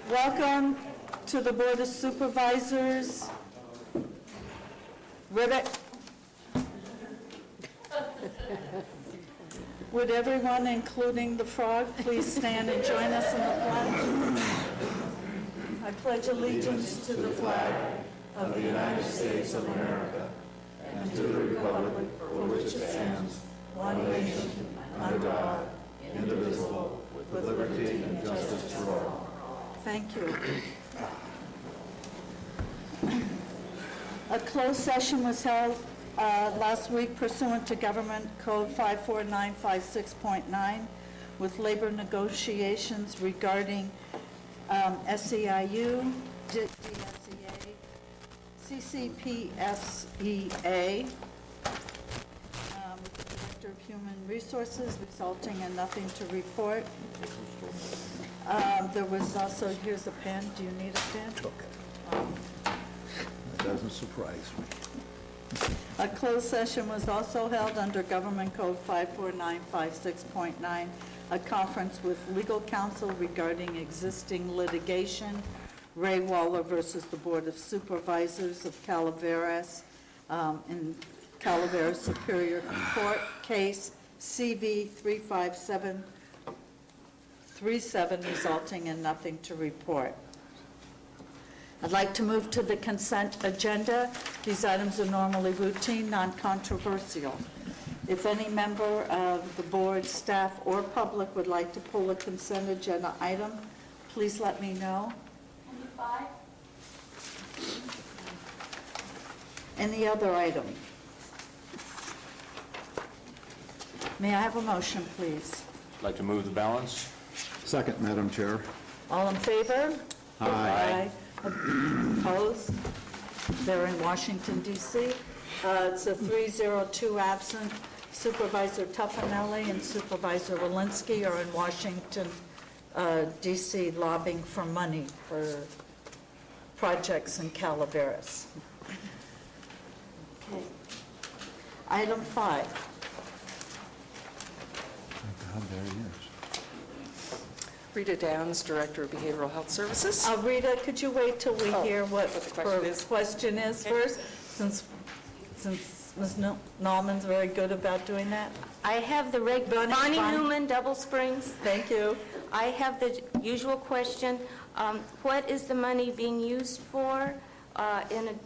Welcome to the Board of Supervisors. Would everyone, including the frog, please stand and join us in the pledge? I pledge allegiance to the flag of the United States of America and to the republic for which it stands, one nation, under God, indivisible, with liberty and justice for all. Thank you. A closed session was held last week pursuant to Government Code 54956.9 with labor negotiations regarding SEIU, DSEA, CCPSEA, with the Director of Human Resources, resulting in nothing to report. There was also, here's a pen. Do you need a pen? That doesn't surprise me. A closed session was also held under Government Code 54956.9, a conference with legal counsel regarding existing litigation, Ray Waller versus the Board of Supervisors of Calaveras, in Calaveras Superior Court case CV 35737, resulting in nothing to report. I'd like to move to the consent agenda. These items are normally routine, non-controversial. If any member of the board, staff, or public would like to pull a consent agenda item, please let me know. Number 5. Any other item? May I have a motion, please? I'd like to move the balance. Second, Madam Chair. All in favor? Aye. Opposed? They're in Washington, D.C. It's a 302 absent. Supervisor Tuffanelli and Supervisor Walensky are in Washington, D.C. lobbying for money for projects in Calaveras. Okay. Item 5. Oh, God, there he is. Rita Downs, Director of Behavioral Health Services. Rita, could you wait till we hear what the question her is? question is first, since Ms. Nauman's very good about doing that? I have the Bonnie Newman, Double Springs. Thank you. I have the usual question. What is the money being used for in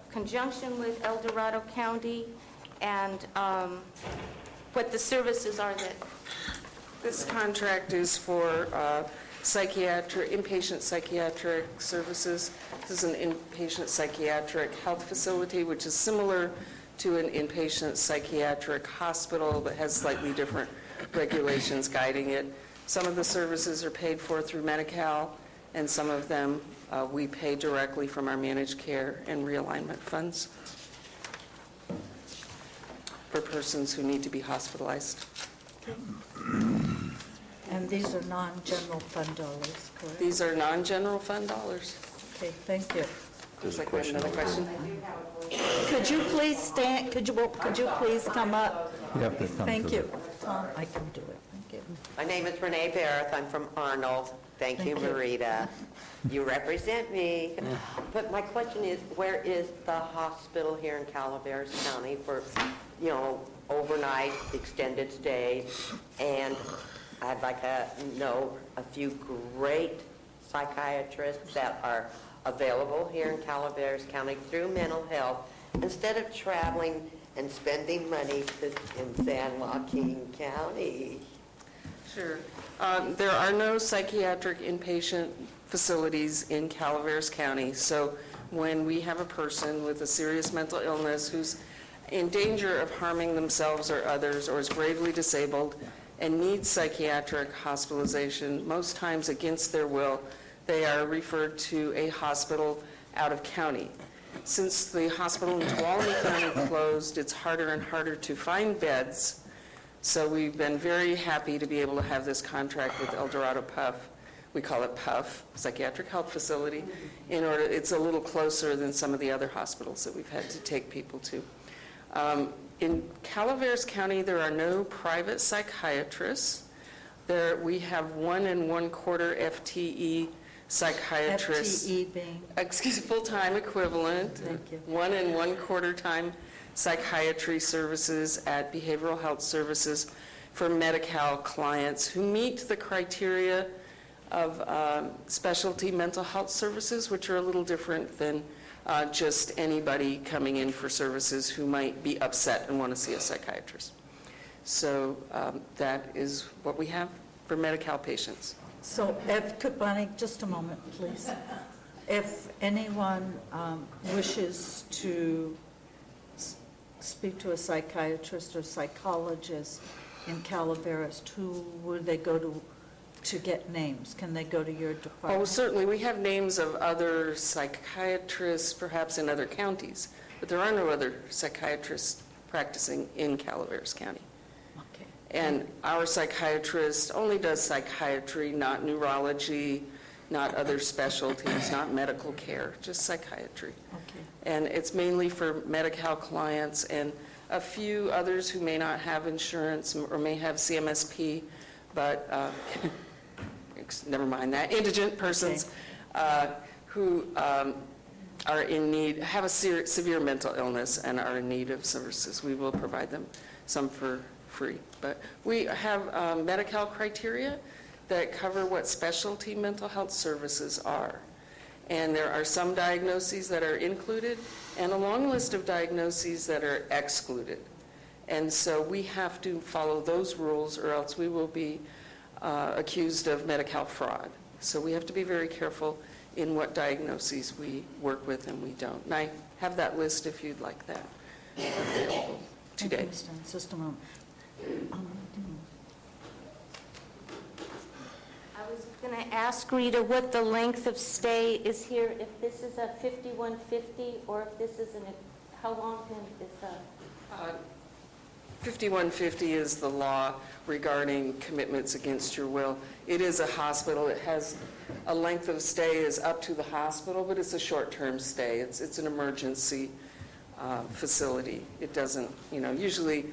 conjunction with El Dorado County, and what the services are that... This contract is for inpatient psychiatric services. This is an inpatient psychiatric health facility, which is similar to an inpatient psychiatric hospital, but has slightly different regulations guiding it. Some of the services are paid for through Medi-Cal, and some of them we pay directly from our managed care and realignment funds for persons who need to be hospitalized. Okay. And these are non-general fund dollars, correct? These are non-general fund dollars. Okay, thank you. There's a Like question. another question? Could you please stand, could you please come up? You have to come Thank to you. Tom, I can do it. Thank you. My name is Renee Barrett. I'm from Arnold. Thank you, Marita. You represent me. But my question is, where is the hospital here in Calaveras County for, overnight extended stays? And I'd like to know a few great psychiatrists that are available here in Calaveras County through mental health, instead of traveling and spending money in San Joaquin County. Sure. There are no psychiatric inpatient facilities in Calaveras County, so when we have a person with a serious mental illness who's in danger of harming themselves or others, or is gravely disabled and needs psychiatric hospitalization, most times against their will, they are referred to a hospital out of county. Since the hospital in Tuolumne County closed, it's harder and harder to find beds. So we've been very happy to be able to have this contract with El Dorado PUF. We call it PUF, Psychiatric Health Facility. It's a little closer than some of the other hospitals that we've had to take people to. In Calaveras County, there are no private psychiatrists. We have 1 1/4 FTE psychiatrists. FTE being, Full-time equivalent. Thank you. 1 1/4 time psychiatry services at behavioral health services for Medi-Cal clients who meet the criteria of specialty mental health services, which are a little different than just anybody coming in for services who might be upset and want to see a psychiatrist. So that is what we have for Medi-Cal patients. so if, Bonnie, just a moment, please. If anyone wishes to speak to a psychiatrist or psychologist in Calaveras, who would they go to get names? Can they go to your Oh, department? certainly, we have names of other psychiatrists, perhaps in other counties, but there are no other psychiatrists practicing in Calaveras County. Okay. And our psychiatrist only does psychiatry, not neurology, not other specialties, not medical care, just psychiatry. Okay. And it's mainly for Medi-Cal clients and a few others who may not have insurance or may have CMSP, but never mind that, indigent persons who are in need, have a severe mental illness and are in need of services. We will provide them some for free. But we have Medi-Cal criteria that cover what specialty mental health services are. And there are some diagnoses that are included and a long list of diagnoses that are excluded. And so we have to follow those rules or else we will be accused of Medi-Cal fraud. So we have to be very careful in what diagnoses we work with and we don't. And I have that list if you'd like that available today. Thank you, Mr. Jones. Just a moment. I was going to ask Rita what the length of stay is here, if this is a 5150, or if this is how long is that? 5150 is the law regarding commitments against your will. It is a hospital. It has a length of stay is up to the hospital, but it's a short-term stay. It's an emergency facility. It doesn't, usually,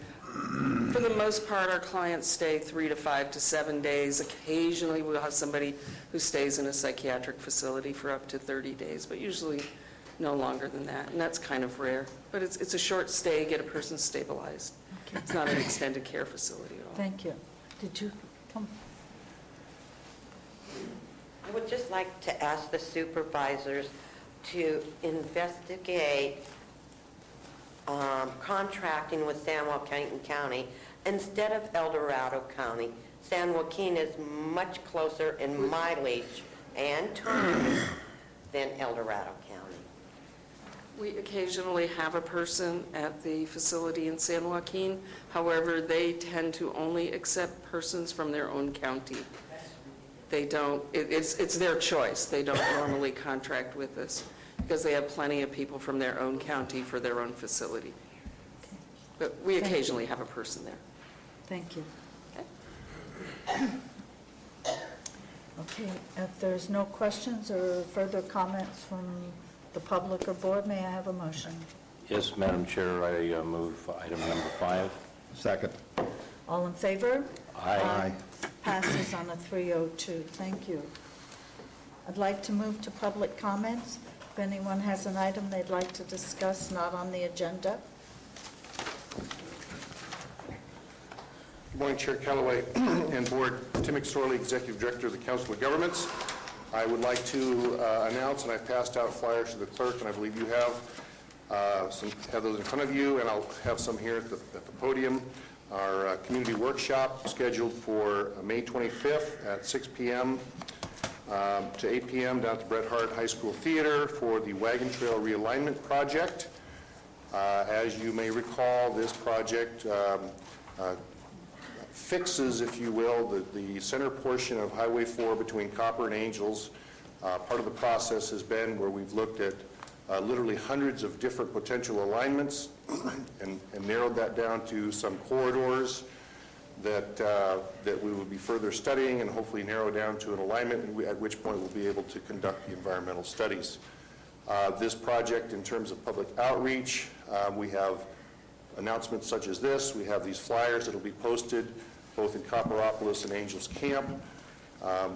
for the most part, our clients stay 3 to 5 to 7 days. Occasionally, we'll have somebody who stays in a psychiatric facility for up to 30 days, but usually no longer than that, and that's kind of rare. But it's a short stay, get a person stabilized. Okay. It's not an extended care facility at all. Thank you. Did you come? I would just like to ask the supervisors to investigate contracting with San Joaquin County instead of El Dorado County. San Joaquin is much closer in mileage and time than El Dorado County. We occasionally have a person at the facility in San Joaquin. However, they tend to only accept persons from their own county. They don't, it's their choice. They don't normally contract with us because they have plenty of people from their own county for their own facility. But we occasionally have a person there. Thank you. Okay, if there's no questions or further comments from the public or board, may I have a motion? Yes, Madam Chair, I move item number 5. Second. All in favor? Aye. Passes on a 302. Thank you. I'd like to move to public comments. If anyone has an item they'd like to discuss not on the agenda. Good morning, Chair Callaway and Board. Tim McSorley, Executive Director of the Council of Governments. I would like to announce, and I've passed out flyers to the clerk, and I believe you have those in front of you, and I'll have some here at the podium. Our community workshop scheduled for May 25th at 6 p.m. To 8 p.m. down at the Bret Harte High School Theater for the Wagon Trail Realignment Project. As you may recall, this project fixes, if you will, the center portion of Highway 4 between Copper and Angels. Part of the process has been where we've looked at literally hundreds of different potential alignments and narrowed that down to some corridors that we will be further studying and hopefully narrow down to an alignment, at which point we'll be able to conduct the environmental studies. This project, in terms of public outreach, we have announcements such as this. We have these flyers that will be posted both in Copperopolis and Angels Camp.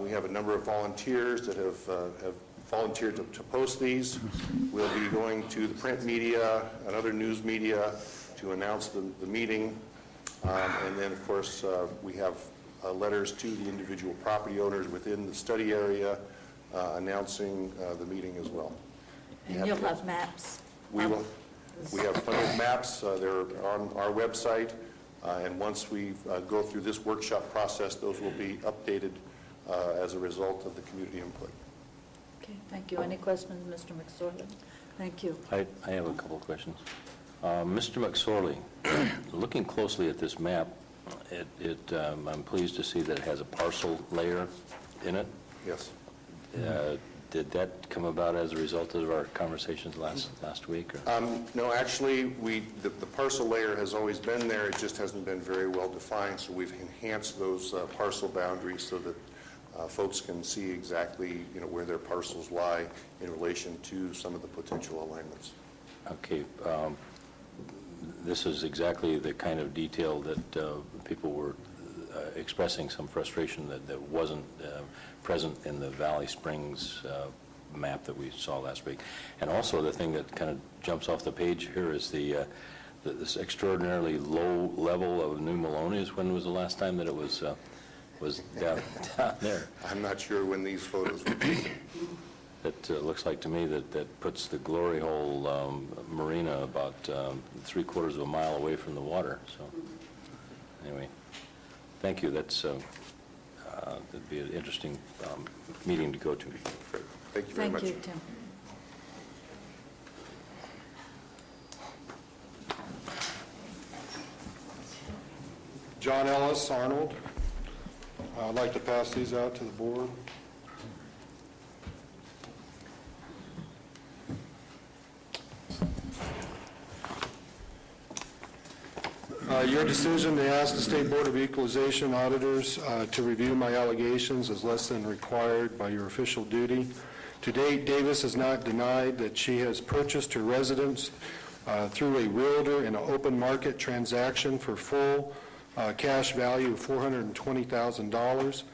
We have a number of volunteers that have volunteered to post these. We'll be going to the print media and other news media to announce the meeting. And then, of course, we have letters to the individual property owners within the study area announcing the meeting as well. And you'll have maps. We will. We have plenty of maps. They're on our website. And once we go through this workshop process, those will be updated as a result of the community input. Okay, thank you. Any questions, Mr. McSorley? Thank you. I have a couple of questions. Mr. McSorley, looking closely at this map, I'm pleased to see that it has a parcel layer in it. Yes. Did that come about as a result of our conversations last week? Or? No, actually, the parcel layer has always been there. It just hasn't been very well defined, so we've enhanced those parcel boundaries so that folks can see exactly, where their parcels lie in relation to some of the potential alignments. Okay. This is exactly the kind of detail that people were expressing some frustration that wasn't present in the Valley Springs map that we saw last week. And also the thing that kind of jumps off the page here is this extraordinarily low level of New Melones. When was the last time that it was down there? I'm not sure when these photos were taken. It looks like to me that puts the Glory Hole Marina about 3/4 of a mile away from the water. So anyway, thank you. That'd be an interesting meeting to go to. Thank you very much. Thank you, Tim. John Ellis, Arnold. I'd like to pass these out to the board. Your decision to ask the State Board of Equalization auditors to review my allegations is less than required by your official duty. To date, Davis has not denied that she has purchased her residence through a realtor in an open market transaction for full cash value of $420,000,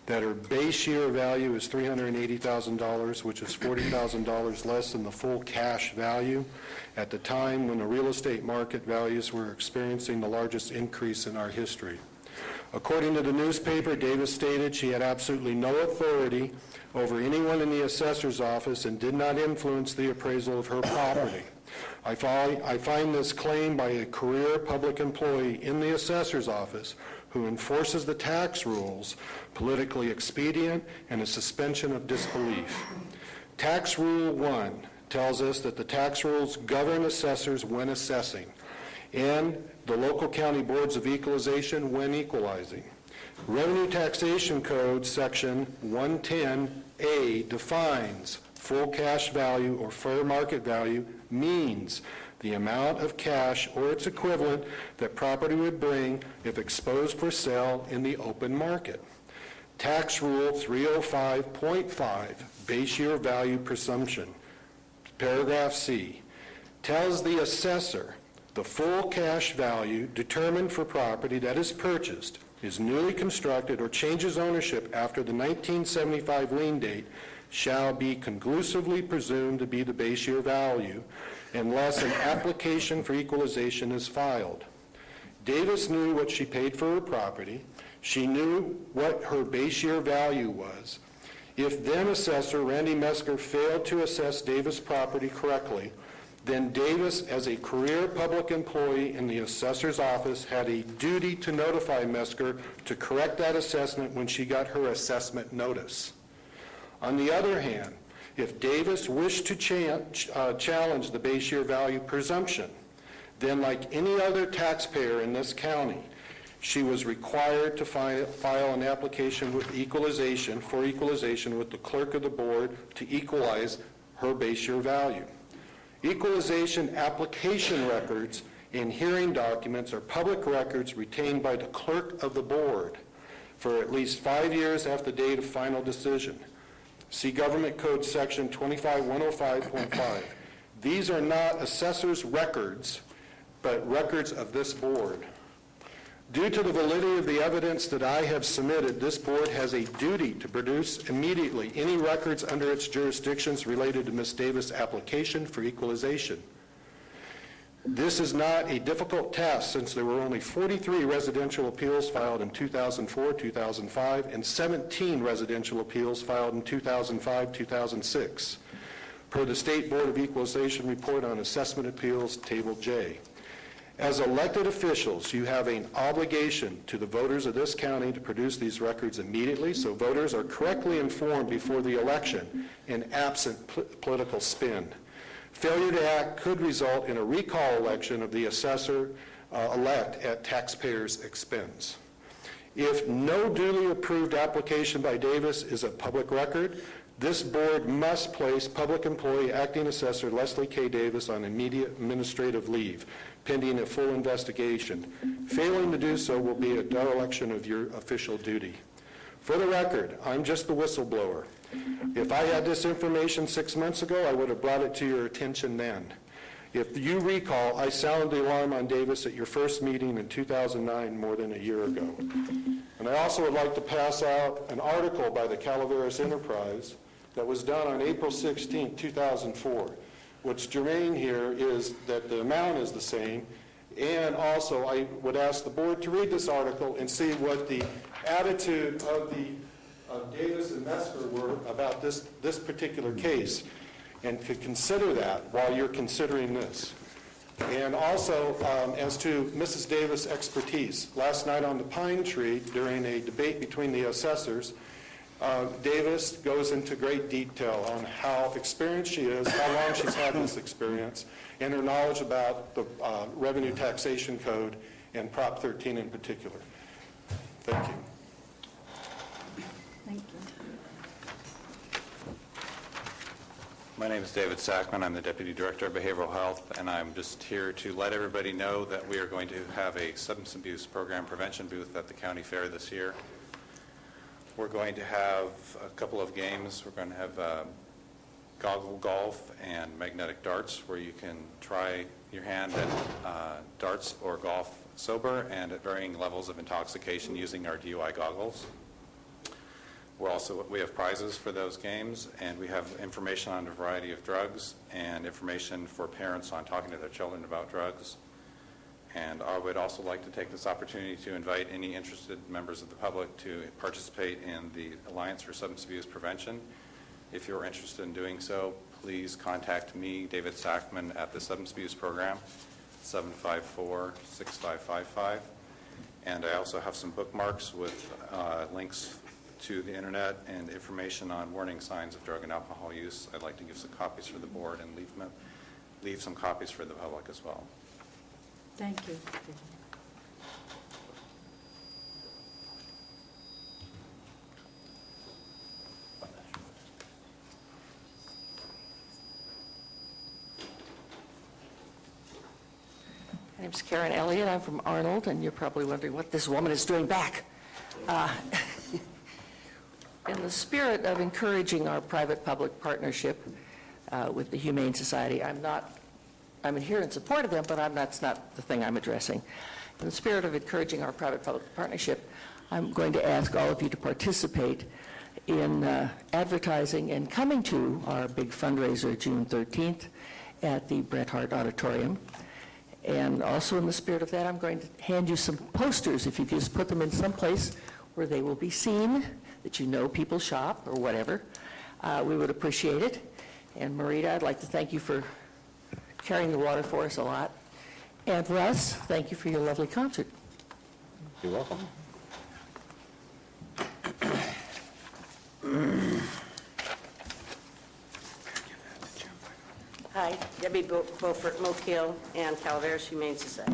that her base year value is $380,000, which is $40,000 less than the full cash value at the time when the real estate market values were experiencing the largest increase in our history. According to the newspaper, Davis stated she had absolutely no authority over anyone in the assessor's office and did not influence the appraisal of her property. I find this claim by a career public employee in the assessor's office who enforces the tax rules politically expedient and a suspension of disbelief. Tax Rule 1 tells us that the tax rules govern assessors when assessing and the local county boards of equalization when equalizing. Revenue Taxation Code Section 110A defines full cash value or fair market value means the amount of cash or its equivalent that property would bring if exposed for sale in the open market. Tax Rule 305.5, base year value presumption, paragraph C, tells the assessor the full cash value determined for property that is purchased, is newly constructed, or changes ownership after the 1975 lien date shall be conclusively presumed to be the base year value unless an application for equalization is filed. Davis knew what she paid for her property. She knew what her base year value was. If then assessor Randy Mesker failed to assess Davis' property correctly, then Davis, as a career public employee in the assessor's office, had a duty to notify Mesker to correct that assessment when she got her assessment notice. On the other hand, if Davis wished to challenge the base year value presumption, then like any other taxpayer in this county, she was required to file an application with equalization with the clerk of the board to equalize her base year value. Equalization application records and hearing documents are public records retained by the clerk of the board for at least 5 years after the date of final decision. See Government Code Section 25105.5. These are not assessor's records, but records of this board. Due to the validity of the evidence that I have submitted, this board has a duty to produce immediately any records under its jurisdictions related to Ms. Davis' application for equalization. This is not a difficult task since there were only 43 residential appeals filed in 2004, 2005, and 17 residential appeals filed in 2005, 2006, per the State Board of Equalization Report on Assessment Appeals, Table J. As elected officials, you have an obligation to the voters of this county to produce these records immediately so voters are correctly informed before the election and absent political spin. Failure to act could result in a recall election of the assessor-elect at taxpayers' expense. If no duly approved application by Davis is a public record, this board must place Public Employee Acting Assessor Leslie K. Davis on immediate administrative leave, pending a full investigation. Failing to do so will be a dereliction of your official duty. For the record, I'm just the whistleblower. If I had this information 6 months ago, I would have brought it to your attention then. If you recall, I sounded the alarm on Davis at your first meeting in 2009, more than a year ago. And I also would like to pass out an article by the Calaveras Enterprise that was done on April 16, 2004. What's germane here is that the amount is the same, and also I would ask the board to read this article and see what the attitude of Davis and Metzger were about this particular case, and could consider that while you're considering this. And also, as to Mrs. Davis' expertise, last night on the Pine Tree, during a debate between the assessors, Davis goes into great detail on how experienced she is, how long she's had this experience, and her knowledge about the Revenue Taxation Code and Prop 13 in particular. Thank you. Thank you. My name is David Sackman. I'm the Deputy Director of Behavioral Health, and I'm just here to let everybody know that we are going to have a substance abuse program prevention booth at the county fair this year. We're going to have a couple of games. We're going to have goggle golf and magnetic darts, where you can try your hand at darts or golf sober and at varying levels of intoxication using our DUI goggles. We have prizes for those games, and we have information on a variety of drugs and information for parents on talking to their children about drugs. And I would also like to take this opportunity to invite any interested members of the public to participate in the Alliance for Substance Abuse Prevention. If you're interested in doing so, please contact me, David Sackman, at the Substance Abuse Program, 754-6555. And I also have some bookmarks with links to the internet and information on warning signs of drug and alcohol use. I'd like to give some copies for the board and leave some copies for the public as well. Thank you. My name's Karen Elliott. I'm from Arnold, and you're probably wondering what this woman is doing back. In the spirit of encouraging our private-public partnership with the Humane Society, I'm here in support of them, but that's not the thing I'm addressing. In the spirit of encouraging our private-public partnership, I'm going to ask all of you to participate in advertising and coming to our big fundraiser June 13th at the Bret Harte Auditorium. And also in the spirit of that, I'm going to hand you some posters. If you just put them in some place where they will be seen, that you know people shop or whatever, we would appreciate it. And Marita, I'd like to thank you for carrying the water for us a lot. And Russ, thank you for your lovely concert. You're welcome. Hi, Debbie Beaufort Mokiel and Calaveras Humane Society.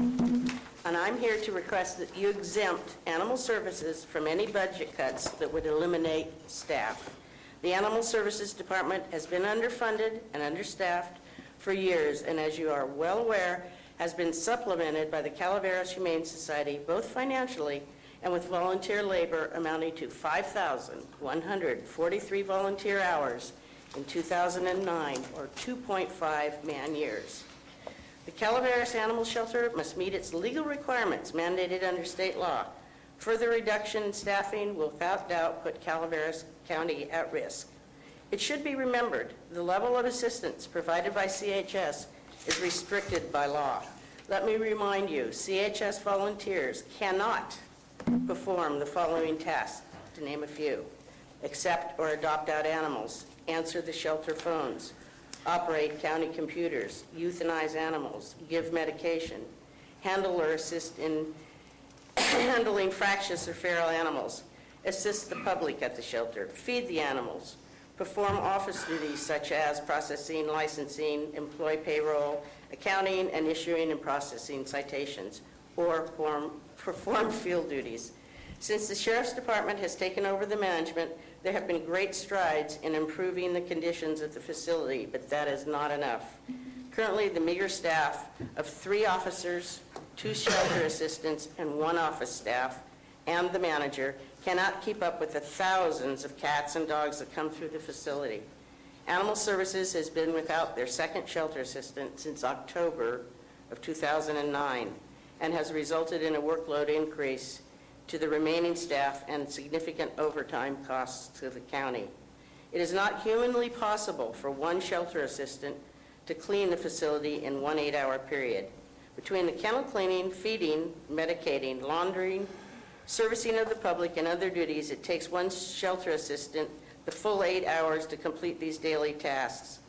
And I'm here to request that you exempt animal services from any budget cuts that would eliminate staff. The Animal Services Department has been underfunded and understaffed for years, and as you are well aware, has been supplemented by the Calaveras Humane Society, both financially and with volunteer labor amounting to 5,143 volunteer hours in 2009, or 2.5 man-years. The Calaveras Animal Shelter must meet its legal requirements mandated under state law. Further reduction in staffing will without doubt put Calaveras County at risk. It should be remembered, the level of assistance provided by CHS is restricted by law. Let me remind you, CHS volunteers cannot perform the following tasks, to name a few: accept or adopt out animals, answer the shelter phones, operate county computers, euthanize animals, give medication, handle or assist in handling fractious or feral animals, assist the public at the shelter, feed the animals, perform office duties such as processing, licensing, employee payroll, accounting, and issuing and processing citations, or perform field duties. Since the Sheriff's Department has taken over the management, there have been great strides in improving the conditions at the facility, but that is not enough. Currently, the meager staff of 3 officers, 2 shelter assistants, and 1 office staff, and the manager cannot keep up with the thousands of cats and dogs that come through the facility. Animal Services has been without their second shelter assistant since October of 2009 and has resulted in a workload increase to the remaining staff and significant overtime costs to the county. It is not humanly possible for 1 shelter assistant to clean the facility in 1 8-hour period. Between the kennel cleaning, feeding, medicating, laundering, servicing of the public, and other duties, it takes 1 shelter assistant the full 8 hours to complete these daily tasks.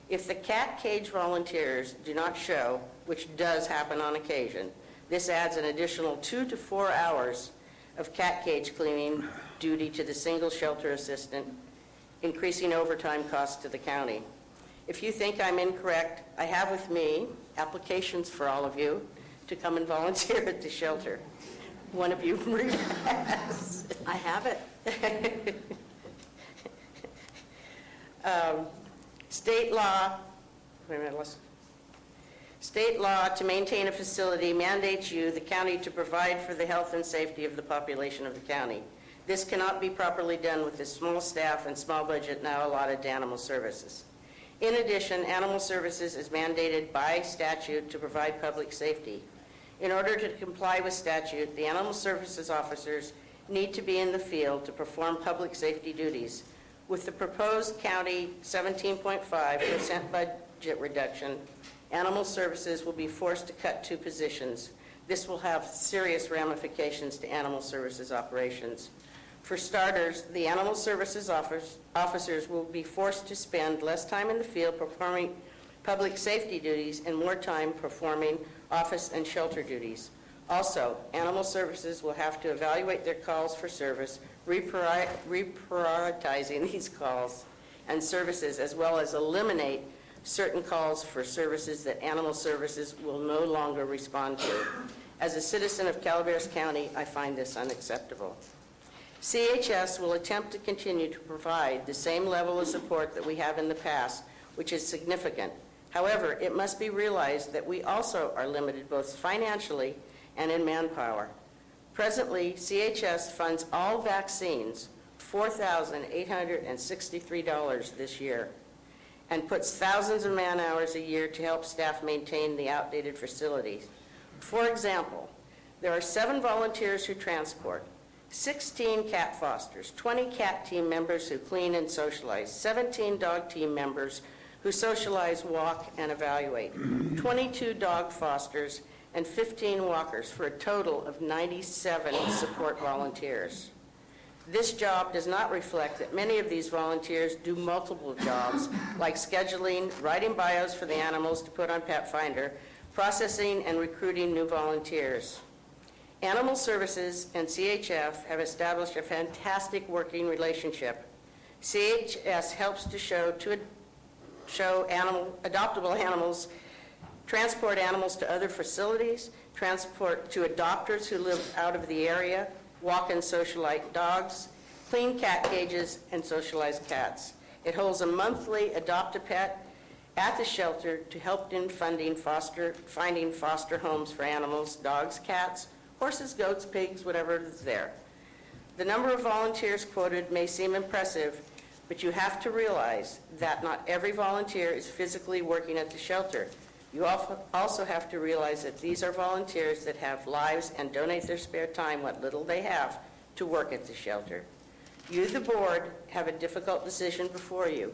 If the cat cage volunteers do not show, which does happen on occasion, this adds an additional 2 to 4 hours of cat cage cleaning duty to the single shelter assistant, increasing overtime costs to the county. If you think I'm incorrect, I have with me applications for all of you to come and volunteer at the shelter. One of you, Maria, has. I have it. State law, wait a minute, state law to maintain a facility mandates you, the county, to provide for the health and safety of the population of the county. This cannot be properly done with the small staff and small budget now allotted to Animal Services. In addition, Animal Services is mandated by statute to provide public safety. In order to comply with statute, the Animal Services officers need to be in the field to perform public safety duties. With the proposed county 17.5% budget reduction, Animal Services will be forced to cut 2 positions. This will have serious ramifications to Animal Services operations. For starters, the Animal Services officers will be forced to spend less time in the field performing public safety duties and more time performing office and shelter duties. Also, Animal Services will have to evaluate their calls for service, reprioritizing these calls and services, as well as eliminate certain calls for services that Animal Services will no longer respond to. As a citizen of Calaveras County, I find this unacceptable. CHS will attempt to continue to provide the same level of support that we have in the past, which is significant. However, it must be realized that we also are limited both financially and in manpower. Presently, CHS funds all vaccines $4,863 this year and puts thousands of man-hours a year to help staff maintain the outdated facilities. For example, there are 7 volunteers who transport, 16 cat fosters, 20 cat team members who clean and socialize, 17 dog team members who socialize, walk, and evaluate, 22 dog fosters, and 15 walkers, for a total of 97 support volunteers. This job does not reflect that many of these volunteers do multiple jobs, like scheduling, writing bios for the animals to put on Pet Finder, processing and recruiting new volunteers. Animal Services and CHF have established a fantastic working relationship. CHS helps to show adoptable animals, transport animals to other facilities, transport to adopters who live out of the area, walk and socialize dogs, clean cat cages, and socialize cats. It holds a monthly adopt-a-pet at the shelter to help in finding foster homes for animals, dogs, cats, horses, goats, pigs, whatever is there. The number of volunteers quoted may seem impressive, but you have to realize that not every volunteer is physically working at the shelter. You also have to realize that these are volunteers that have lives and donate their spare time, what little they have, to work at the shelter. You, the board, have a difficult decision before you.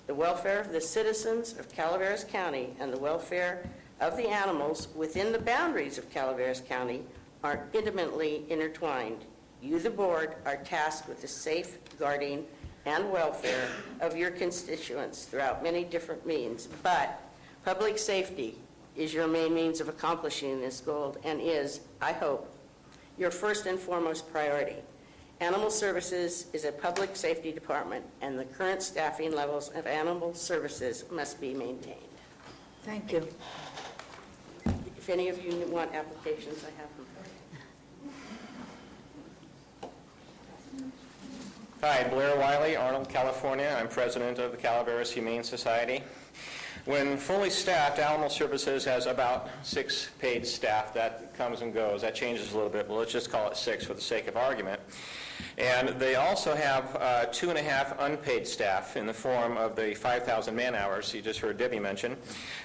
The welfare of the citizens of Calaveras County and the welfare of the animals within the boundaries of Calaveras County are intimately intertwined. You, the board, are tasked with the safeguarding and welfare of your constituents throughout many different means, but public safety is your main means of accomplishing this goal and is, I hope, your first and foremost priority. Animal Services is a public safety department, and the current staffing levels of animal services must be maintained. Thank you. If any of you want applications, I have them. Hi, Blair Wiley, Arnold, California. I'm president of the Calaveras Humane Society. When fully staffed, Animal Services has about 6 paid staff. That comes and goes. That changes a little bit, but let's just call it 6 for the sake of argument. And they also have 2.5 unpaid staff in the form of the 5,000 man-hours you just heard Debbie mention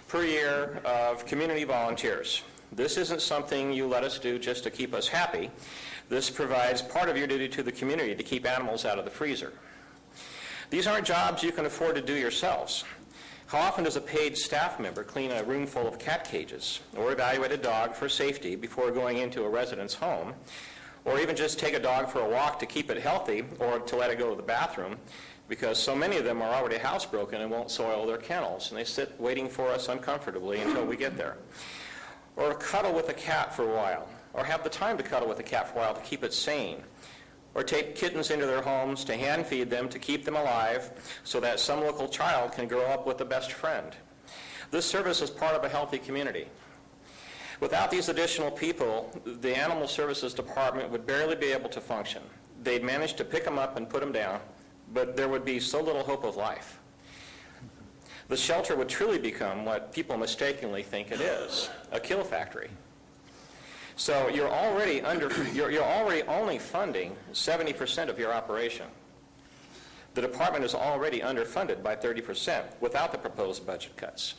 per year of community volunteers. This isn't something you let us do just to keep us happy. This provides part of your duty to the community to keep animals out of the freezer. These aren't jobs you can afford to do yourselves. How often does a paid staff member clean a room full of cat cages or evaluate a dog for safety before going into a resident's home, or even just take a dog for a walk to keep it healthy or to let it go to the bathroom, because so many of them are already housebroken and won't soil their kennels, and they sit waiting for us uncomfortably until we get there. Or cuddle with a cat for a while, or have the time to cuddle with a cat for a while to keep it sane, or take kittens into their homes to hand feed them to keep them alive so that some local child can grow up with a best friend. This service is part of a healthy community. Without these additional people, the Animal Services Department would barely be able to function. They'd manage to pick them up and put them down, but there would be so little hope of life. The shelter would truly become what people mistakenly think it is, a kill factory. So you're already only funding 70% of your operation. The department is already underfunded by 30% without the proposed budget cuts.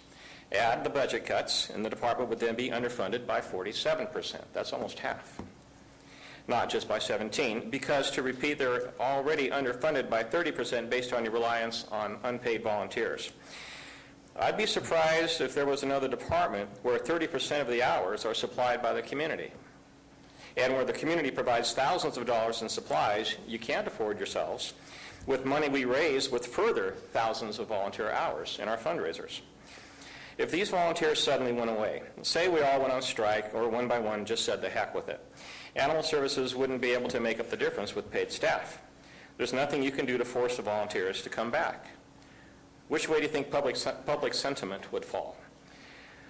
Add the budget cuts, and the department would then be underfunded by 47%. That's almost half. Not just by 17, because, to repeat, they're already underfunded by 30% based on your reliance on unpaid volunteers. I'd be surprised if there was another department where 30% of the hours are supplied by the community, and where the community provides thousands of dollars in supplies you can't afford yourselves, with money we raise with further thousands of volunteer hours in our fundraisers. If these volunteers suddenly went away, say we all went on strike or one by one just said the heck with it, Animal Services wouldn't be able to make up the difference with paid staff. There's nothing you can do to force the volunteers to come back. Which way do you think public sentiment would fall?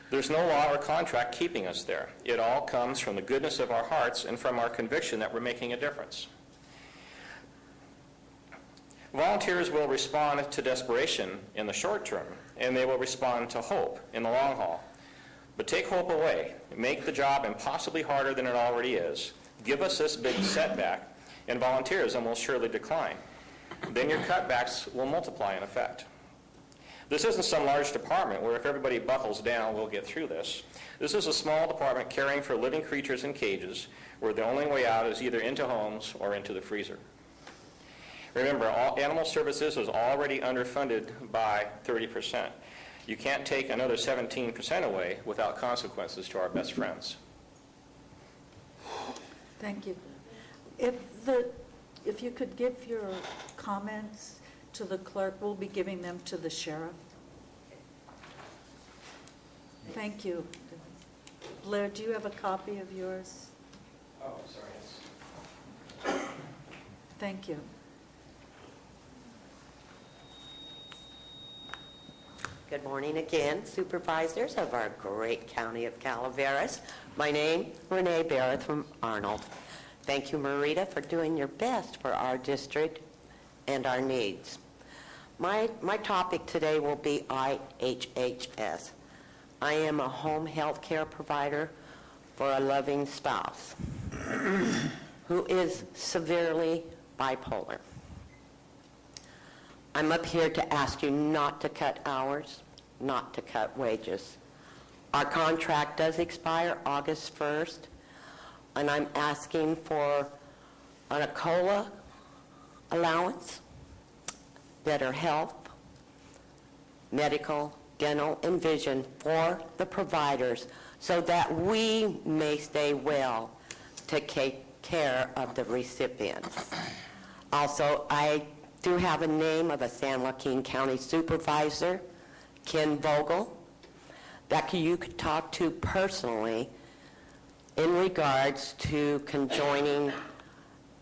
There's no law or contract keeping us there. It all comes from the goodness of our hearts and from our conviction that we're making a difference. Volunteers will respond to desperation in the short term, and they will respond to hope in the long haul. But take hope away, make the job impossibly harder than it already is, give us this big setback, and volunteerism will surely decline. Then your cutbacks will multiply in effect. This isn't some large department where if everybody buckles down, we'll get through this. This is a small department caring for living creatures in cages where the only way out is either into homes or into the freezer. Remember, Animal Services is already underfunded by 30%. You can't take another 17% away without consequences to our best friends. Thank you. If you could give your comments to the clerk, we'll be giving them to the sheriff. Thank you. Blair, do you have a copy of yours? Oh, sorry. Thank you. Good morning again, supervisors of our great county of Calaveras. My name, Renee Barrett from Arnold. Thank you, Marita, for doing your best for our district and our needs. My topic today will be IHHS. I am a home health care provider for a loving spouse who is severely bipolar. I'm up here to ask you not to cut hours, not to cut wages. Our contract does expire August 1st, and I'm asking for an COLA allowance, better health, medical, dental, and vision for the providers so that we may stay well to take care of the recipients. Also, I do have a name of a San Joaquin County supervisor, Ken Vogel, that you could talk to personally in regards to conjoining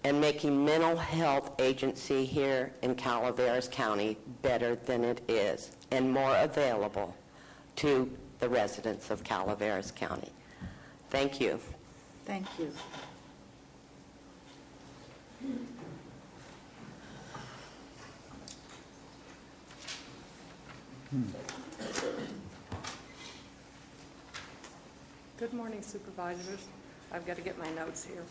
and making mental health agency here in Calaveras County better than it is and more available to the residents of Calaveras County. Thank you. Thank you. Good morning, supervisors. I've got to get my notes here.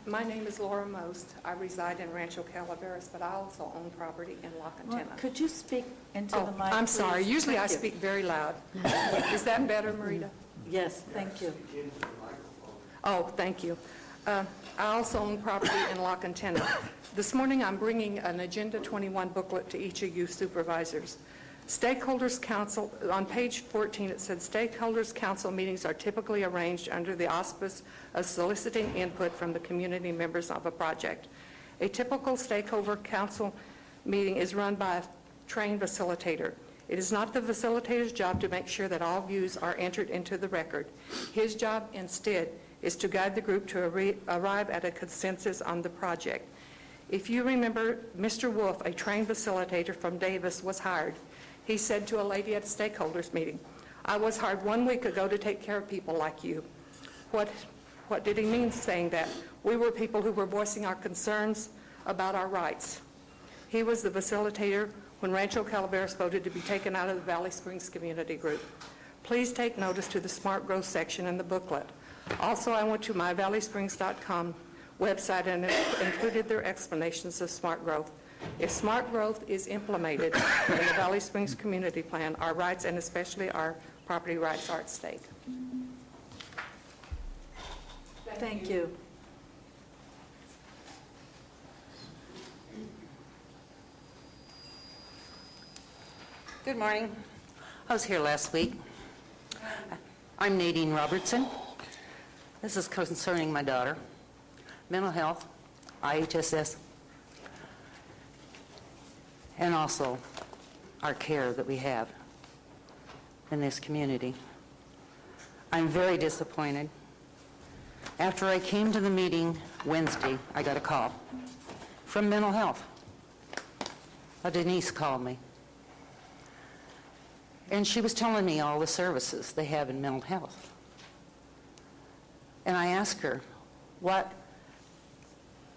My name is Laura Most. I reside in Rancho Calaveras, but I also own property in La Well, Cantera. could you speak into the mic, I'm sorry. please? Usually I Thank you. speak very loud. Is that better, Marita? Yes, thank you. Oh, thank you. I also own property in La Cantera. This morning, I'm bringing an Agenda 21 booklet to each of you supervisors. Stakeholders Council, on page 14, it said, Stakeholders Council meetings are typically arranged under the auspice of soliciting input from the community members of a project. A typical Stakeholder Council meeting is run by a trained facilitator. It is not the facilitator's job to make sure that all views are entered into the record. His job, instead, is to guide the group to arrive at a consensus on the project. If you remember, Mr. Wolf, a trained facilitator from Davis, was hired. He said to a lady at a stakeholders meeting, "I was hired 1 week ago to take care of people like you." What did he mean saying that? We were people who were voicing our concerns about our rights. He was the facilitator when Rancho Calaveras voted to be taken out of the Valley Springs Community Group. Please take notice to the Smart Growth section in the booklet. Also, I went to myvalleysprings.com website and it included their explanations of smart growth. If smart growth is implemented in the Valley Springs Community Plan, our rights and especially our property rights are at stake. Thank you. Good morning. I was here last week. I'm Nadine Robertson. This is concerning my daughter. Mental health, IHSS, and also our care that we have in this community. I'm very disappointed. After I came to the meeting Wednesday, I got a call from mental health. Denise called me. And she was telling me all the services they have in mental health. And I asked her,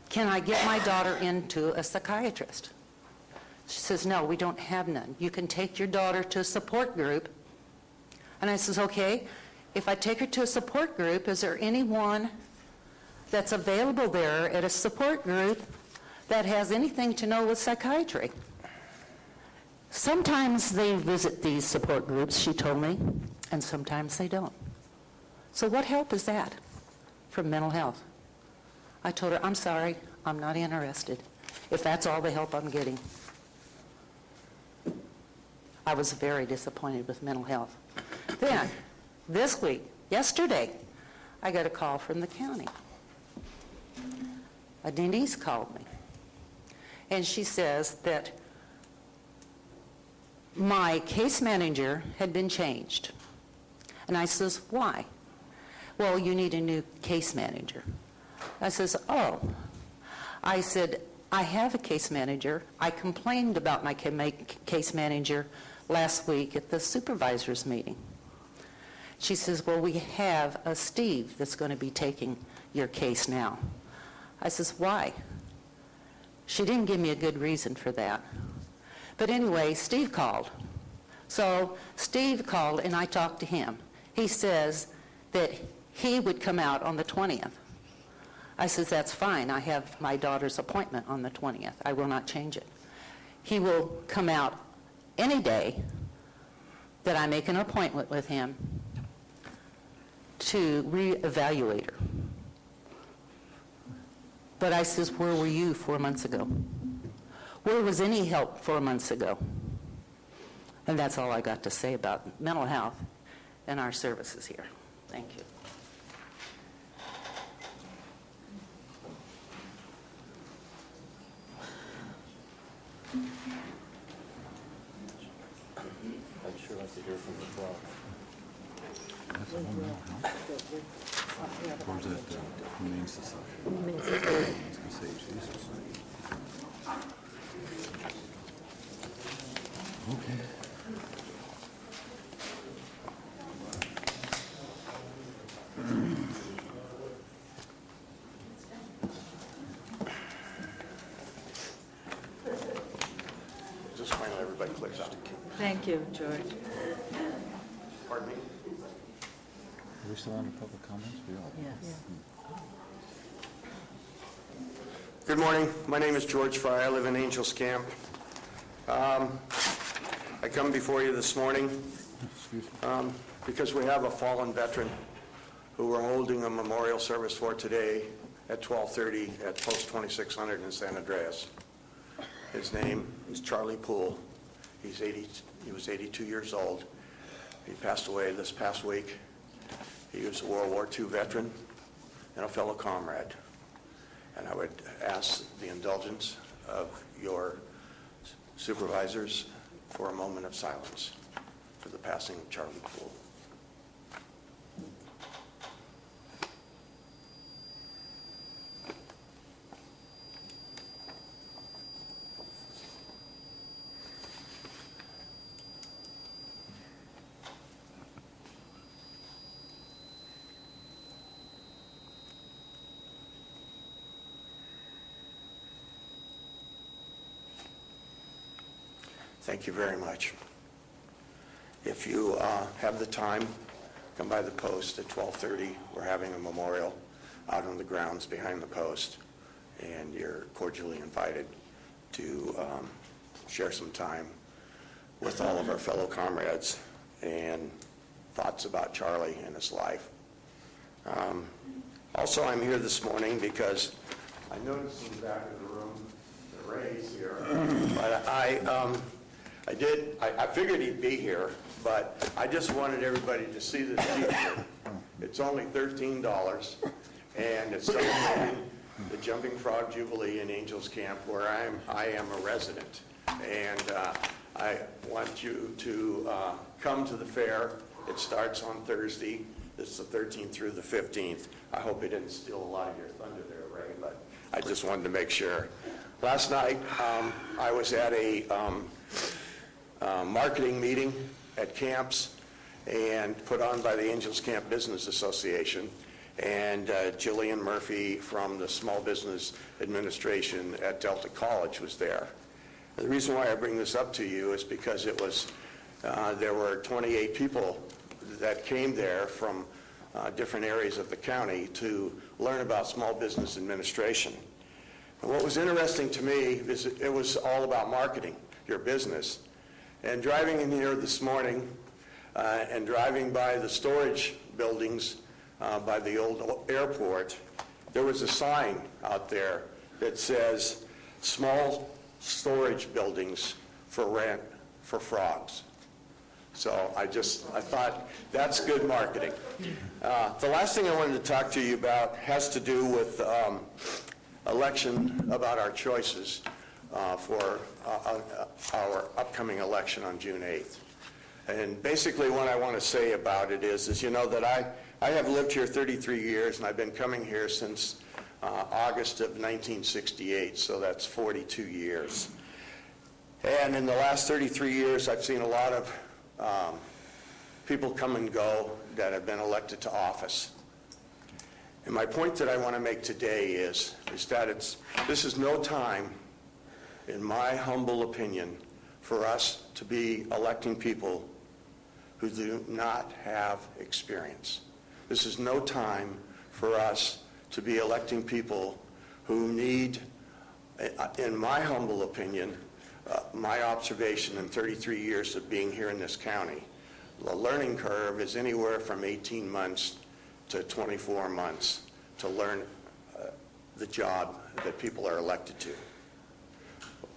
can I get my daughter into a psychiatrist? She says, no, we don't have none. You can take your daughter to a support group. And I says, okay, if I take her to a support group, is there anyone that's available there at a support group that has anything to know with psychiatry? Sometimes they visit these support groups, she told me, and sometimes they don't. So what help is that from mental health? I told her, I'm sorry, I'm not interested, if that's all the help I'm getting. I was very disappointed with mental health. Then, this week, yesterday, I got a call from the county. Denise called me, and she says that my case manager had been changed. And I says, why? Well, you need a new case manager. I says, oh. I said, I have a case manager. I complained about my case manager last week at the supervisors meeting. She says, well, we have a Steve that's going to be taking your case now. I says, why? She didn't give me a good reason for that. But anyway, Steve called. So Steve called and I talked to him. He says that he would come out on the 20th. I says, that's fine. I have my daughter's appointment on the 20th. I will not change it. He will come out any day that I make an appointment with him to reevaluate her. But I says, where were you 4 months ago? Where was any help 4 months ago? And that's all I got to say about mental health and our services here. Thank you. I'd sure like to hear from the frog. That's a home health. Or is that the Humane Society? I was going to say Jesus. Okay. Just find out everybody clicks out. Thank you, George. Pardon me? Are we still on the public comments? We are. Yes. Good morning. My name is George Fry. I live in Angels Camp. I come before you this morning because we have a fallen veteran who we're holding a memorial service for today at 12:30 at Post 2600 in San Andreas. His name is Charlie Poole. He was 82 years old. He passed away this past week. He was a World War II veteran and a fellow comrade. And I would ask the indulgence of your supervisors for a moment of silence for the passing of Charlie Poole. Thank you very much. If you have the time, come by the post at 12:30. We're having a memorial out on the grounds behind the post, and you're cordially invited to share some time with all of our fellow comrades and thoughts about Charlie and his life. Also, I'm here this morning because I noticed in the back of the room the Ray's here, but I figured he'd be here, but I just wanted everybody to see this T-shirt. It's only $13, and it's celebrating the Jumping Frog Jubilee in Angels Camp, where I am a resident. And I want you to come to the fair. It starts on Thursday. It's the 13th through the 15th. I hope it didn't steal a lot of your thunder there, Ray, but I just wanted to make sure. Last night, I was at a marketing meeting at camps and put on by the Angels Camp Business Association, and Jillian Murphy from the Small Business Administration at Delta College was there. And the reason why I bring this up to you is because it was there were 28 people that came there from different areas of the county to learn about small business administration. And what was interesting to me is it was all about marketing your business. And driving in here this morning and driving by the storage buildings by the old airport, there was a sign out there that says, "Small storage buildings for rent for frogs." So I thought that's good marketing. The last thing I wanted to talk to you about has to do with election, about our choices for our upcoming election on June 8th. And basically what I want to say about it is you know that I have lived here 33 years, and I've been coming here since August of 1968, so that's 42 years. And in the last 33 years, I've seen a lot of people come and go that have been elected to office. And my point that I want to make today is that this is no time, in my humble opinion, for us to be electing people who do not have experience. This is no time for us to be electing people who need, in my humble opinion, my observation in 33 years of being here in this county, The learning curve is anywhere from 18 months to 24 months to learn the job that people are elected to.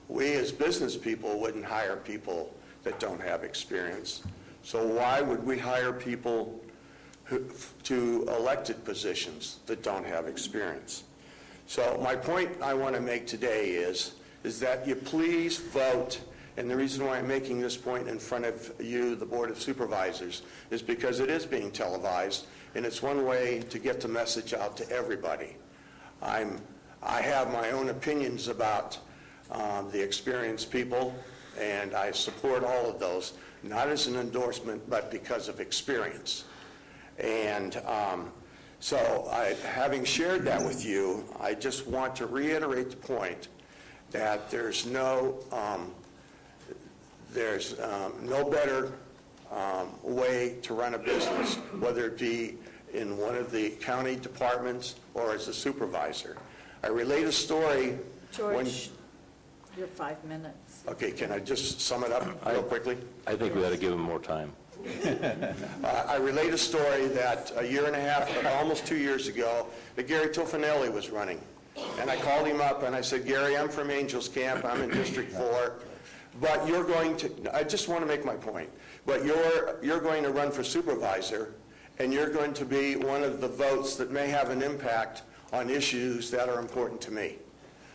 We as business people wouldn't hire people that don't have experience. So why would we hire people to elected positions that don't have experience? So my point I want to make today is that you please vote, and the reason why I'm making this point in front of you, the Board of Supervisors, is because it is being televised, and it's one way to get the message out to everybody. I have my own opinions about the experienced people, and I support all of those, not as an endorsement, but because of experience. And so having shared that with you, I just want to reiterate the point that there's no better way to run a business, whether it be in one of the county departments or as a supervisor. I relate a story. George, your 5 minutes. Okay, can I just sum it up real quickly? I think we ought to give him more time. I relate a story that a year and a half, almost 2 years ago, that Gary Tofanelli was running. And I called him up and I said, Gary, I'm from Angels Camp, I'm in District 4, but you're going to, I just want to make my point, but you're going to run for supervisor, and you're going to be one of the votes that may have an impact on issues that are important to me.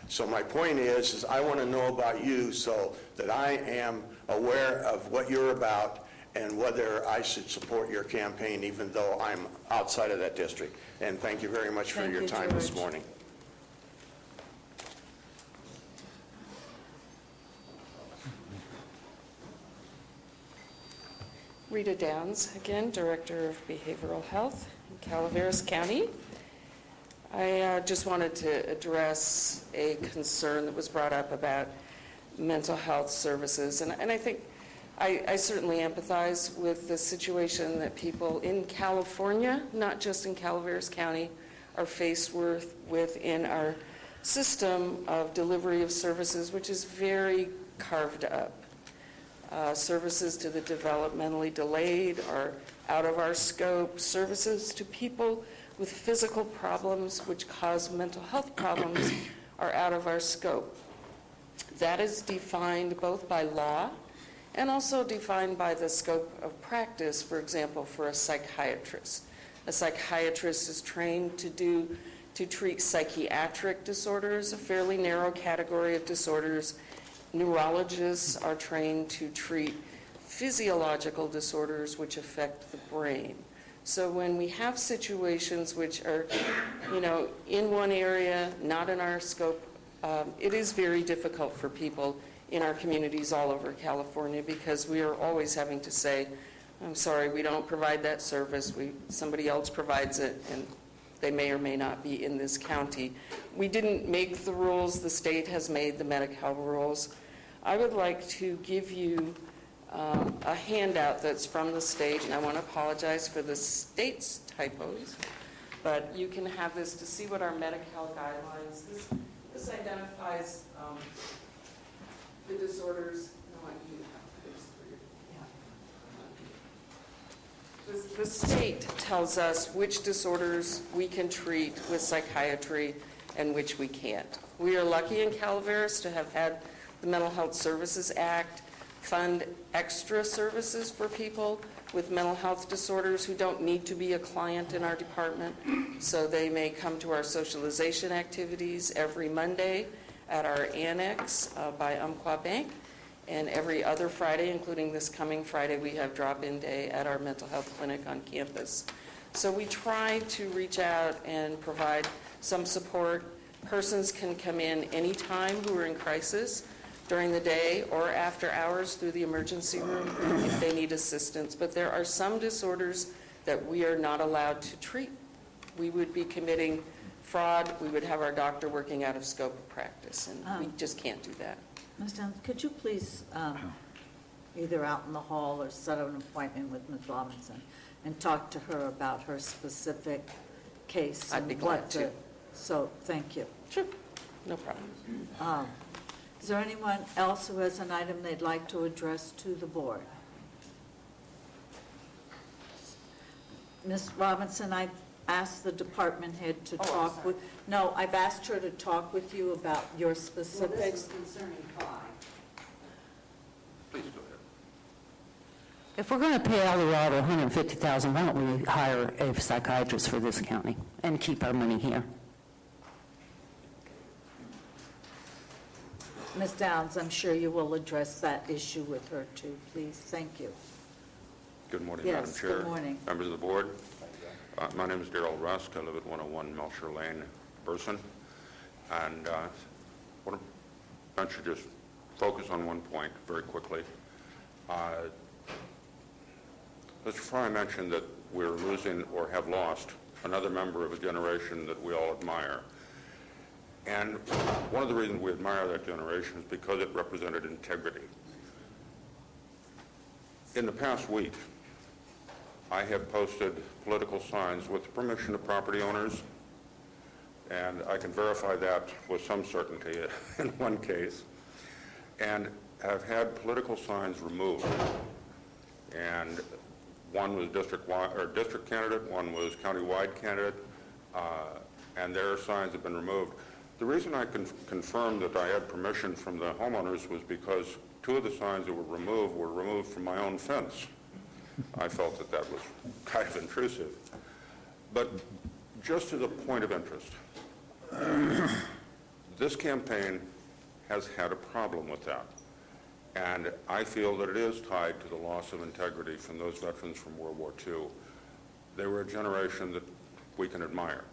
So my point is I want to know about you so that I am aware of what you're about and whether I should support your campaign even though I'm outside of that district. And thank you very much for your time this morning. Rita Downs, again, Director of Behavioral Health in Calaveras County. I just wanted to address a concern that was brought up about mental health services. And I think I certainly empathize with the situation that people in California, not just in Calaveras County, are faced with in our system of delivery of services, which is very carved up. Services to the developmentally delayed are out of our scope. Services to people with physical problems which cause mental health problems are out of our scope. That is defined both by law and also defined by the scope of practice, for example, for a psychiatrist. A psychiatrist is trained to treat psychiatric disorders, a fairly narrow category of disorders. Neurologists are trained to treat physiological disorders which affect the brain. So when we have situations which are, in one area, not in our scope, it is very difficult for people in our communities all over California because we are always having to say, I'm sorry, we don't provide that service. Somebody else provides it, and they may or may not be in this county. We didn't make the rules. The state has made the Medi-Cal rules. I would like to give you a handout that's from the state, and I want to apologize for the state's typos, but you can have this to see what our Medi-Cal guidelines, this identifies the disorders. I want you to have this for you. The state tells us which disorders we can treat with psychiatry and which we can't. We are lucky in Calaveras to have had the Mental Health Services Act fund extra services for people with mental health disorders who don't need to be a client in our department. So they may come to our socialization activities every Monday at our annex by Umpqua Bank, and every other Friday, including this coming Friday, we have drop-in day at our mental health clinic on campus. So we try to reach out and provide some support. Persons can come in anytime who are in crisis during the day or after hours through the emergency room if they need assistance. But there are some disorders that we are not allowed to treat. We would be committing fraud. We would have our doctor working out of scope of practice, and we just can't do that. Ms. Downs, could you please either out in the hall or set up an appointment with Ms. Robinson and talk to her about her specific case? I'd be glad to. So, thank you. Sure, no problem. Is there anyone else who has an item they'd like to address to the board? Ms. Robinson, I've asked the department head to talk with, no, I've asked her to talk with you about your specifics. concerning Phi. Please go ahead. If we're going to pay Eldorado $150,000, why don't we hire a psychiatrist for this county and keep our money here? Ms. Downs, I'm sure you will address that issue with her too, please. Thank you. Good morning, Madam Yes, Chair. good morning. Members of the board. My name is Darrell Rusk. I live at 101 Melcher Lane, Burson. And I want to just focus on one point very quickly. Mr. Fry mentioned that we're losing or have lost another member of a generation that we all admire. And one of the reasons we admire that generation is because it represented integrity. In the past week, I have posted political signs with the permission of property owners, and I can verify that with some certainty in one case, and have had political signs removed. And one was district candidate, one was county-wide candidate, and their signs have been removed. The reason I confirmed that I had permission from the homeowners was because two of the signs that were removed from my own fence. I felt that that was kind of intrusive. But just as a point of interest, this campaign has had a problem with that. And I feel that it is tied to the loss of integrity from those veterans from World War II. They were a generation that we can admire.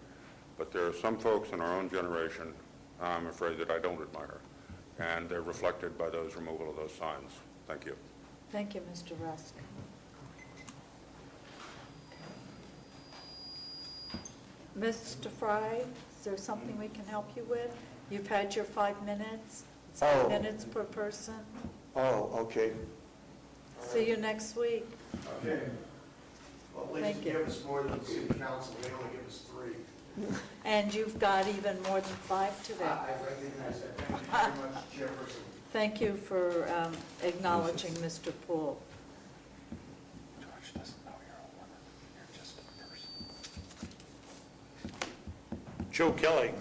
But there are some folks in our own generation, I'm afraid, that I don't admire. And they're reflected by those removal of those signs. Thank you. Thank you, Mr. Rusk. Mr. Fry, is there something we can help you with? You've had your 5 minutes. It's 5 minutes per person. Oh, okay. See you next week. Okay. Well, please Thank you. give us more than the city council. They only give us 3. And you've got even more than 5 today. I recognize that. Thank you very much, Chairperson. Thank you for acknowledging Mr. Poole. George doesn't know you're a woman. You're just a person. Joe Kelly.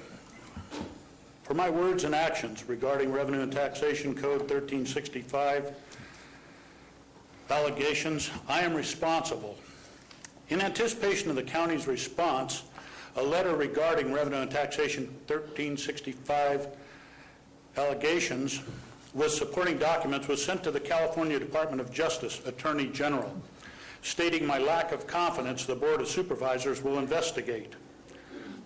For my words and actions regarding Revenue and Taxation Code 1365 allegations, I am responsible. In anticipation of the county's response, a letter regarding Revenue and Taxation 1365 allegations with supporting documents was sent to the California Department of Justice Attorney General, stating my lack of confidence the Board of Supervisors will investigate.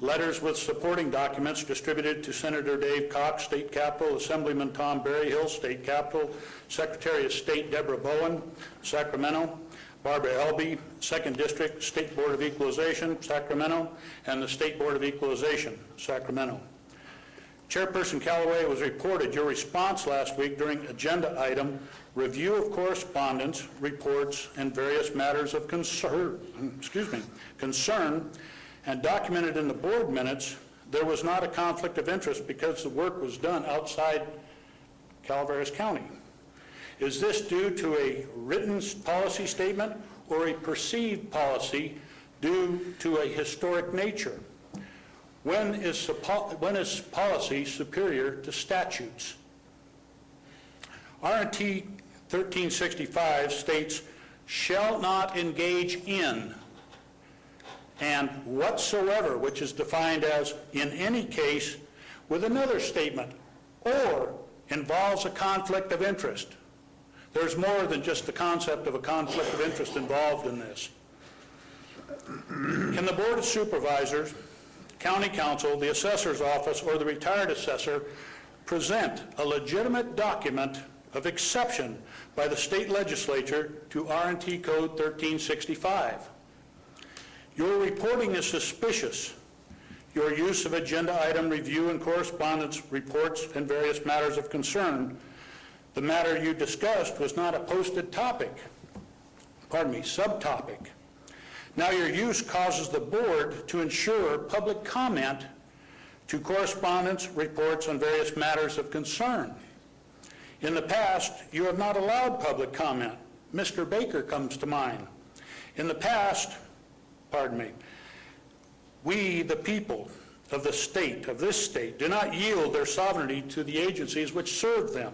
Letters with supporting documents distributed to Senator Dave Cox, State Capitol, Assemblyman Tom Berryhill, State Capitol, Secretary of State Deborah Bowen, Sacramento, Barbara Elby, 2nd District, State Board of Equalization, Sacramento, and the State Board of Equalization, Sacramento. Chairperson Callaway, was reported your response last week during agenda item review of correspondence, reports, and various matters of concern, and documented in the board minutes, there was not a conflict of interest because the work was done outside Calaveras County. Is this due to a written policy statement or a perceived policy due to a historic nature? When is policy superior to statutes? R&T 1365 states, shall not engage in, and whatsoever, which is defined as in any case, with another statement, or involves a conflict of interest. There's more than just the concept of a conflict of interest involved in this. Can the Board of Supervisors, County Council, the Assessor's Office, or the retired assessor present a legitimate document of exception by the state legislature to R&T Code 1365? Your reporting is suspicious. Your use of agenda item review and correspondence reports and various matters of concern. The matter you discussed was not a posted topic, subtopic. Now your use causes the board to ensure public comment to correspondence, reports, and various matters of concern. In the past, you have not allowed public comment. Mr. Baker comes to mind. In the past, pardon me, we, the people of the state, of this state, do not yield their sovereignty to the agencies which serve them.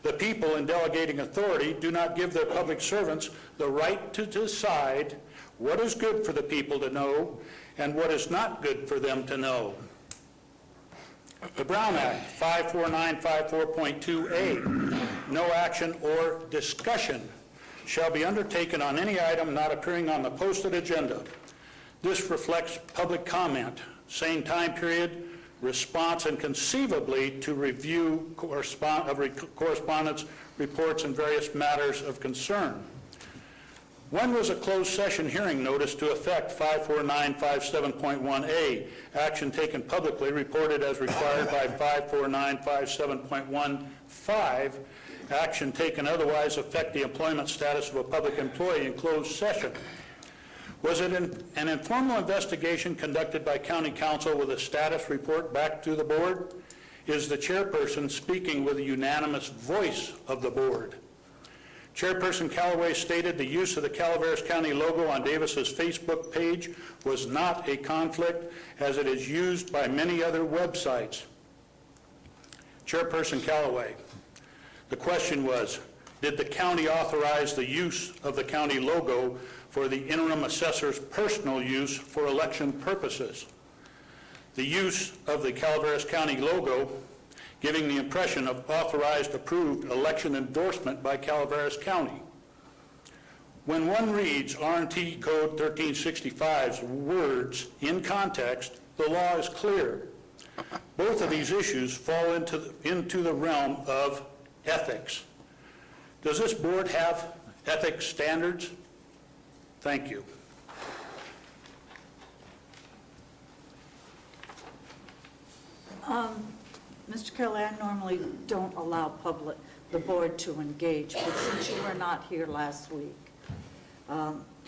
The people, in delegating authority, do not give their public servants the right to decide what is good for the people to know and what is not good for them to know. The Brown Act, 54954.2a, no action or discussion shall be undertaken on any item not appearing on the posted agenda. This reflects public comment, same time period, response, and conceivably to review correspondence, reports, and various matters of concern. When was a closed session hearing notice to effect 54957.1a, action taken publicly reported as required by 54957.15, action taken otherwise affect the employment status of a public employee in closed session? Was it an informal investigation conducted by County Council with a status report back to the board? Is the chairperson speaking with a unanimous voice of the board? Chairperson Callaway stated the use of the Calaveras County logo on Davis's Facebook page was not a conflict, as it is used by many other websites. Chairperson Callaway, the question was, did the county authorize the use of the county logo for the interim assessor's personal use for election purposes? The use of the Calaveras County logo giving the impression of authorized, approved election endorsement by Calaveras County. When one reads R&T Code 1365's words in context, the law is clear. Both of these issues fall into the realm of ethics. Does this board have ethics standards? Thank you. Mr. Kelly, I normally don't allow the board to engage, but since you were not here last week,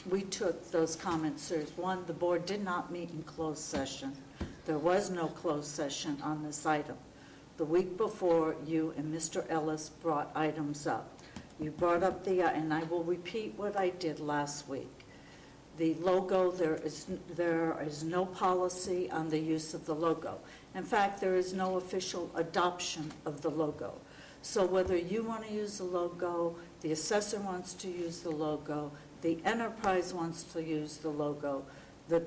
we took those comments serious. One, the board did not meet in closed session. There was no closed session on this item. The week before, you and Mr. Ellis brought items up. You brought up and I will repeat what I did last week. The logo, there is no policy on the use of the logo. In fact, there is no official adoption of the logo. So whether you want to use the logo, the assessor wants to use the logo, the enterprise wants to use the logo, the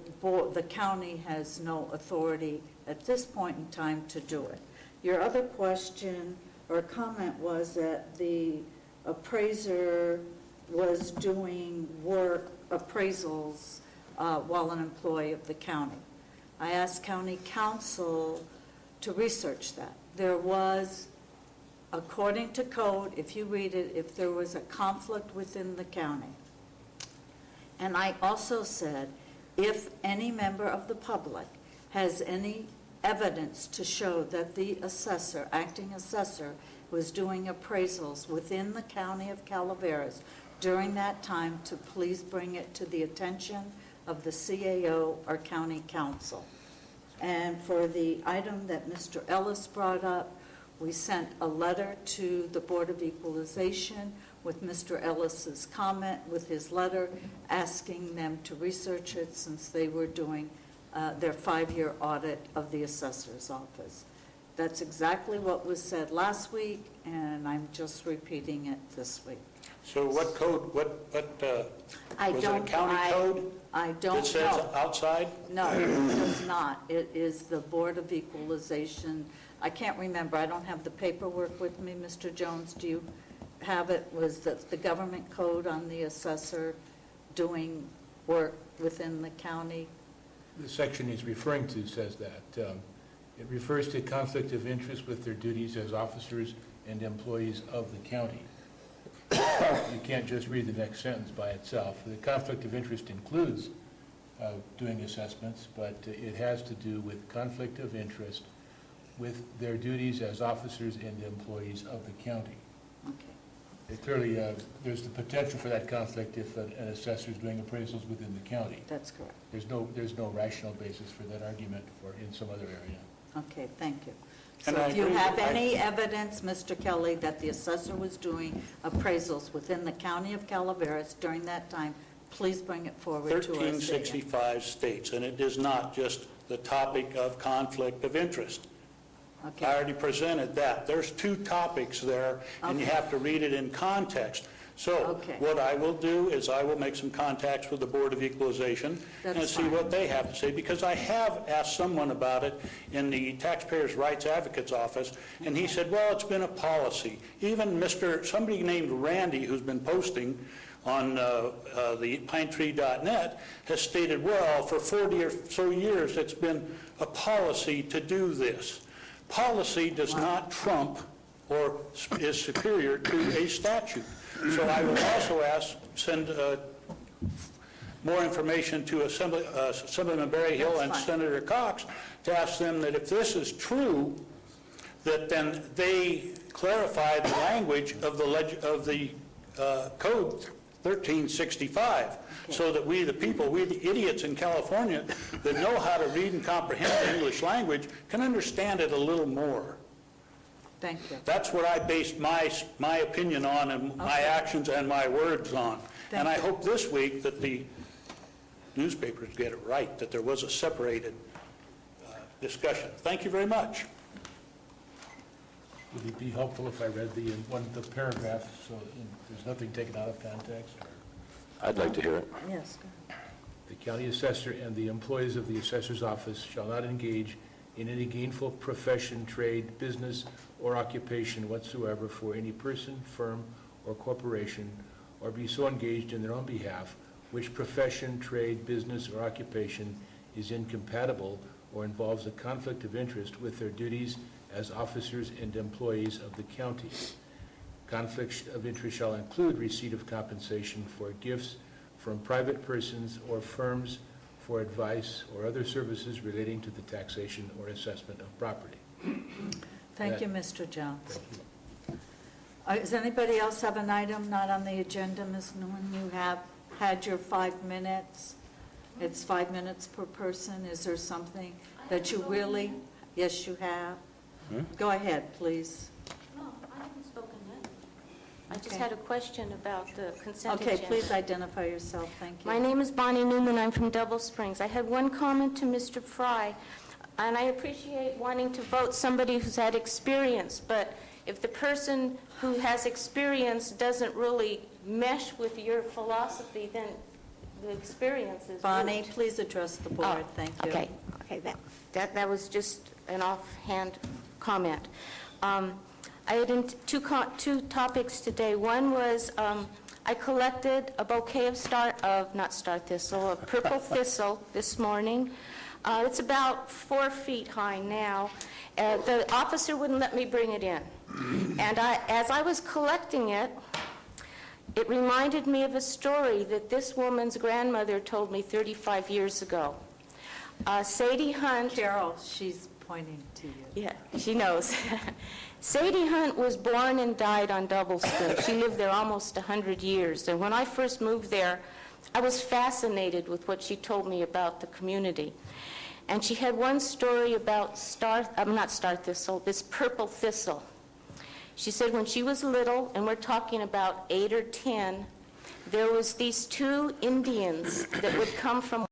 county has no authority at this point in time to do it. Your other question or comment was that the appraiser was doing appraisals while an employee of the county. I asked county council to research that. There was, according to code, if you read it, if there was a conflict within the county. And I also said, if any member of the public has any evidence to show that the assessor, acting assessor, was doing appraisals within the county of Calaveras during that time, to please bring it to the attention of the CAO or county council. And for the item that Mr. Ellis brought up, we sent a letter to the Board of Equalization with Mr. Ellis's comment with his letter, asking them to research it since they were doing their 5-year audit of the assessor's office. That's exactly what was said last week, and I'm just repeating it this week. So what code, was it a county code? I don't know. That says outside? No, it does not. It is the Board of Equalization. I can't remember. I don't have the paperwork with me. Mr. Jones, do you have it? Was the government code on the assessor doing work within the county? The section he's referring to says that. It refers to conflict of interest with their duties as officers and employees of the county. You can't just read the next sentence by itself. The conflict of interest includes doing assessments, but it has to do with conflict of interest with their duties as officers and employees of the county. Okay. Clearly, there's the potential for that conflict if an assessor is doing appraisals within the county. That's correct. There's no rational basis for that argument in some other area. Okay, thank you. So And if you have any evidence, Mr. Kelly, that the assessor was doing appraisals within the county of Calaveras during that time, Please bring it forward to us again. 1365 states, and it is not just the topic of conflict of interest. Okay. I already presented that. There's two topics there, and you Okay. have to read it in context. So Okay. what I will do is I will make some contacts with the Board of Equalization and That's see fine. what they have to say, because I have asked someone about it in the Taxpayers' Rights Advocate's office, and he said, well, it's been a policy. Even somebody named Randy, who's been posting on the pinetree.net, has stated, well, for 40 or so years, it's been a policy to do this. Policy does not trump or is superior to a statute. So I will also send more information to Assemblyman Berryhill and That's fine. Senator Cox to ask them that if this is true, that then they clarify the language of the code 1365, so that we, the people, we the idiots in California that know how to read and comprehend the English language, can understand it a little more. Thank you. That's what I based my opinion on, and my actions and my words on. And I hope this week that the newspapers get it right, that there was a separated discussion. Thank you very much. Would it be helpful if I read the paragraph so there's nothing taken out of context? I'd like to hear it. Yes. The county assessor and the employees of the assessor's office shall not engage in any gainful profession, trade, business, or occupation whatsoever for any person, firm, or corporation, or be so engaged in their own behalf, which profession, trade, business, or occupation is incompatible or involves a conflict of interest with their duties as officers and employees of the county. Conflict of interest shall include receipt of compensation for gifts from private persons or firms for advice or other services relating to the taxation or assessment of property. Thank you, Mr. Jones. Does anybody else have an item not on the agenda, Ms. Nguyen? You have had your 5 minutes. It's 5 minutes per person. Is there something that you really? Yes, you have. Go ahead, please. No, I haven't spoken yet. I just Okay. had a question about the consent agenda. Okay, please identify yourself. Thank you. My name is Bonnie Newman. I'm from Double Springs. I had one comment to Mr. Fry, and I appreciate wanting to vote somebody who's had experience, but if the person who has experience doesn't really mesh with your philosophy, then the experience is Bonnie, moot. please address the board. Thank you. Okay, that was just an offhand comment. I had two topics today. One was I collected a bouquet of a purple thistle this morning. It's about 4 feet high now. The officer wouldn't let me bring it in. And as I was collecting it, it reminded me of a story that this woman's grandmother told me 35 years ago. Sadie Hunt... Carol, she's pointing to you. Yeah, she knows. Sadie Hunt was born and died on Double Springs. She lived there almost 100 years. And when I first moved there, I was fascinated with what she told me about the community. And she had one story about this purple thistle. She said when she was little, and we're talking about 8 or 10, there was these 2 Indians that would come from